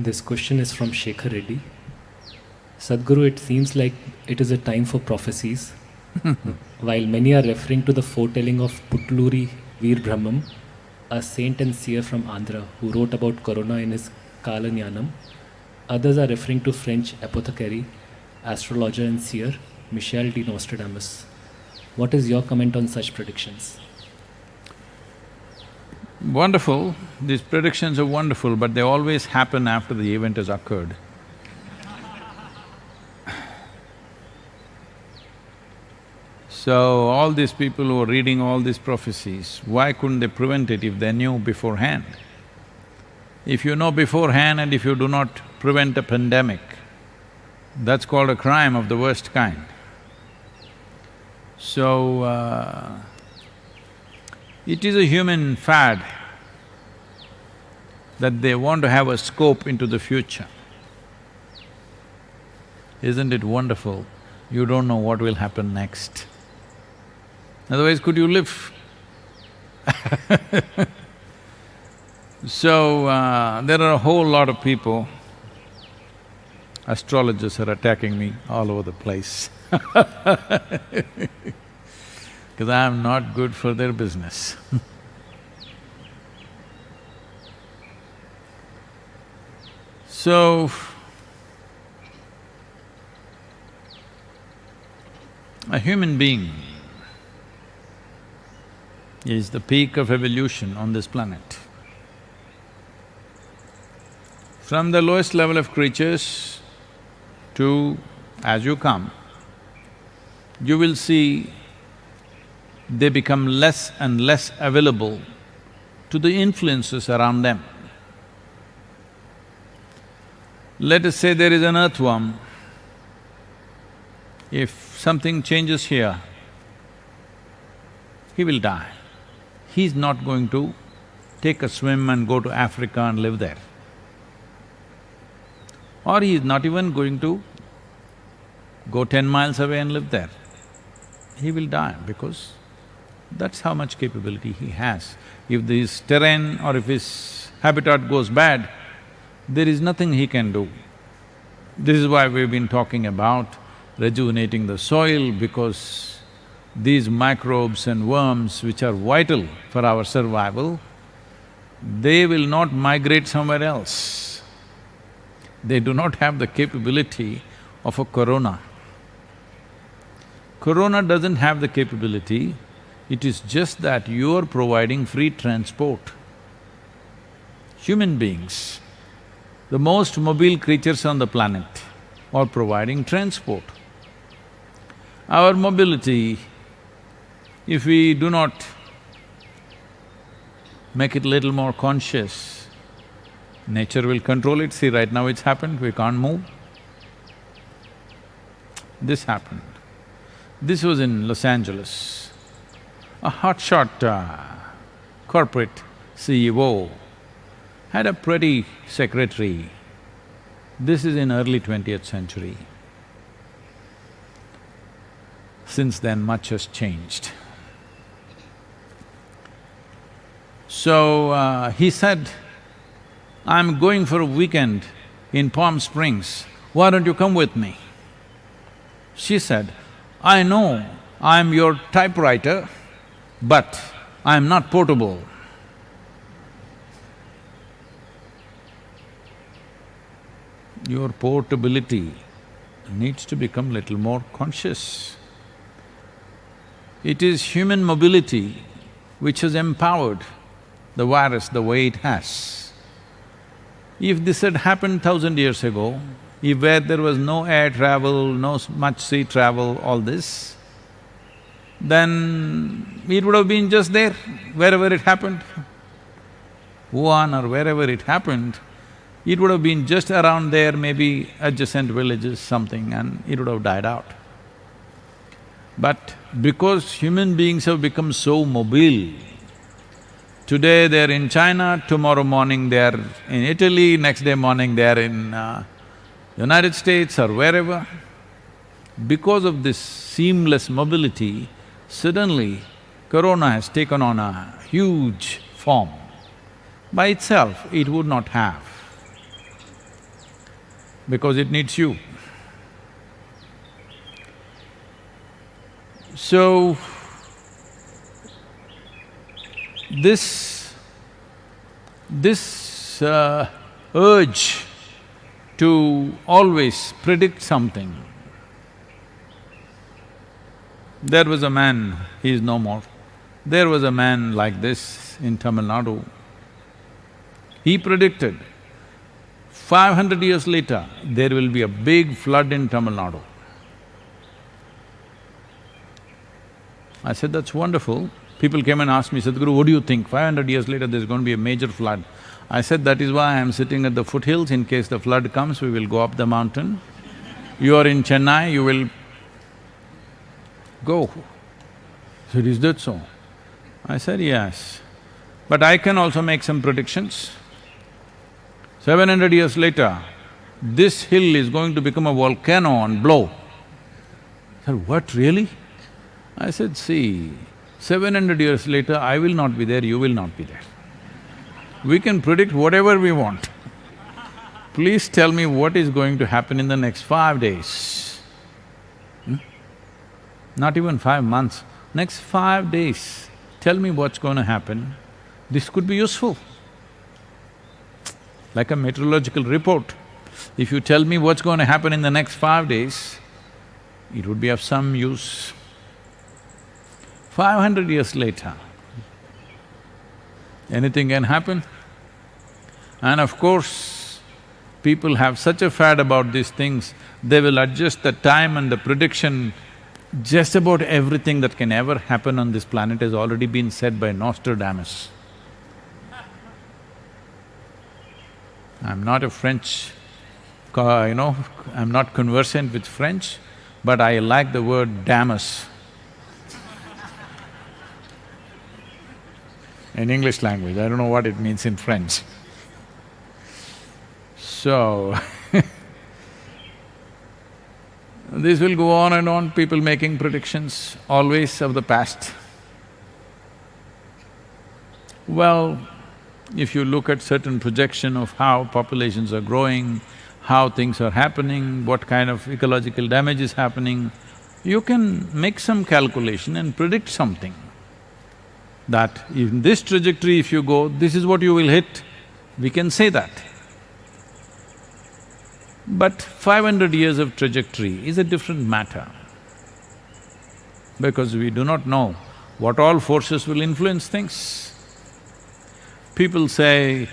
This question is from Shekhar Reddy. Sadguru, it seems like it is a time for prophecies. While many are referring to the foretelling of Putluri Veer Brahmam, a saint and seer from Andhra who wrote about Corona in his Kalanyanam, others are referring to French apothecary, astrologer and seer Michel de Nostradamus. What is your comment on such predictions? Wonderful, these predictions are wonderful, but they always happen after the event has occurred. So, all these people who are reading all these prophecies, why couldn't they prevent it if they knew beforehand? If you know beforehand and if you do not prevent a pandemic, that's called a crime of the worst kind. So, it is a human fad that they want to have a scope into the future. Isn't it wonderful? You don't know what will happen next. Otherwise, could you live? So, there are a whole lot of people, astrologers are attacking me all over the place because I am not good for their business. So, a human being is the peak of evolution on this planet. From the lowest level of creatures to as you come, you will see they become less and less available to the influences around them. Let us say there is an earthworm. If something changes here, he will die. He's not going to take a swim and go to Africa and live there. Or he is not even going to go 10 miles away and live there. He will die because that's how much capability he has. If this terrain or if his habitat goes bad, there is nothing he can do. This is why we've been talking about rejuvenating the soil, because these microbes and worms which are vital for our survival, they will not migrate somewhere else. They do not have the capability of a corona. Corona doesn't have the capability, it is just that you're providing free transport. Human beings, the most mobile creatures on the planet, are providing transport. Our mobility, if we do not make it little more conscious, nature will control it. See, right now it's happened, we can't move. This happened. This was in Los Angeles. A hotshot corporate CEO had a pretty secretary. This is in early 20th century. Since then, much has changed. So, he said, "I'm going for a weekend in Palm Springs, why don't you come with me?" She said, "I know I'm your typewriter, but I'm not portable." Your portability needs to become little more conscious. It is human mobility which has empowered the virus the way it has. If this had happened 1,000 years ago, if where there was no air travel, no much sea travel, all this, then it would have been just there, wherever it happened. Wuhan or wherever it happened, it would have been just around there, maybe adjacent villages, something, and it would have died out. But because human beings have become so mobile, today they're in China, tomorrow morning they're in Italy, next day morning they're in United States or wherever. Because of this seamless mobility, suddenly corona has taken on a huge form. By itself, it would not have. because it needs you. So, this urge to always predict something. There was a man, he is no more. There was a man like this in Tamil Nadu. He predicted 500 years later, there will be a big flood in Tamil Nadu. I said, that's wonderful. People came and asked me, Sadhguru, what do you think? 500 years later, there's going to be a major flood. I said, that is why I'm sitting at the foothills. In case the flood comes, we will go up the mountain. You are in Chennai, you will go. He said, is that so? I said, yes. But I can also make some predictions. 700 years later, this hill is going to become a volcano and blow. I said, what, really? I said, see, 700 years later, I will not be there, you will not be there. We can predict whatever we want. Please tell me what is going to happen in the next 5 days. Not even 5 months, next 5 days, tell me what's going to happen. This could be useful. Like a meteorological report. If you tell me what's going to happen in the next 5 days, it would be of some use. 500 years later, anything can happen. And of course, people have such a fad about these things, they will adjust the time and the prediction. Just about everything that can ever happen on this planet has already been said by Nostradamus. I'm not a French, I'm not conversant with French, but I like the word damus in English language. I don't know what it means in French. So, this will go on and on, people making predictions, always of the past. Well, if you look at certain projection of how populations are growing, how things are happening, what kind of ecological damage is happening, you can make some calculation and predict something. That in this trajectory if you go, this is what you will hit, we can say that. But 500 years of trajectory is a different matter, because we do not know what all forces will influence things. People say,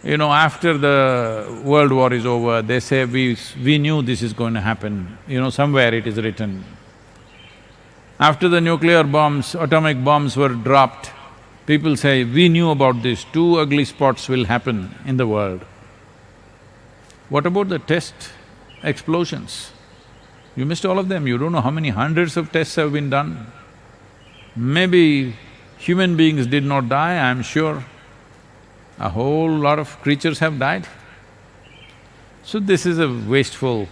after the world war is over, they say, we knew this is going to happen, somewhere it is written. After the nuclear bombs, atomic bombs were dropped, people say, we knew about this, 2 ugly spots will happen in the world. What about the test explosions? You missed all of them, you don't know how many hundreds of tests have been done. Maybe human beings did not die, I'm sure. A whole lot of creatures have died. So this is a wasteful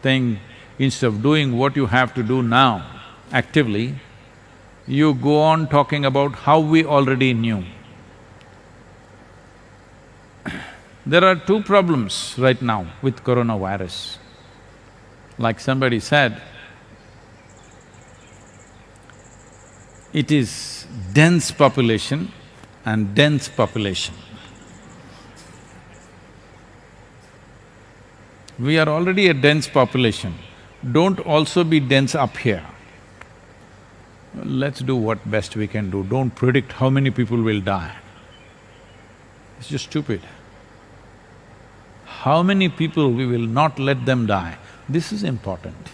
thing. Instead of doing what you have to do now actively, you go on talking about how we already knew. There are 2 problems right now with coronavirus. Like somebody said, it is dense population and dense population. We are already a dense population, don't also be dense up here. Let's do what best we can do, don't predict how many people will die. It's just stupid. How many people we will not let them die, this is important.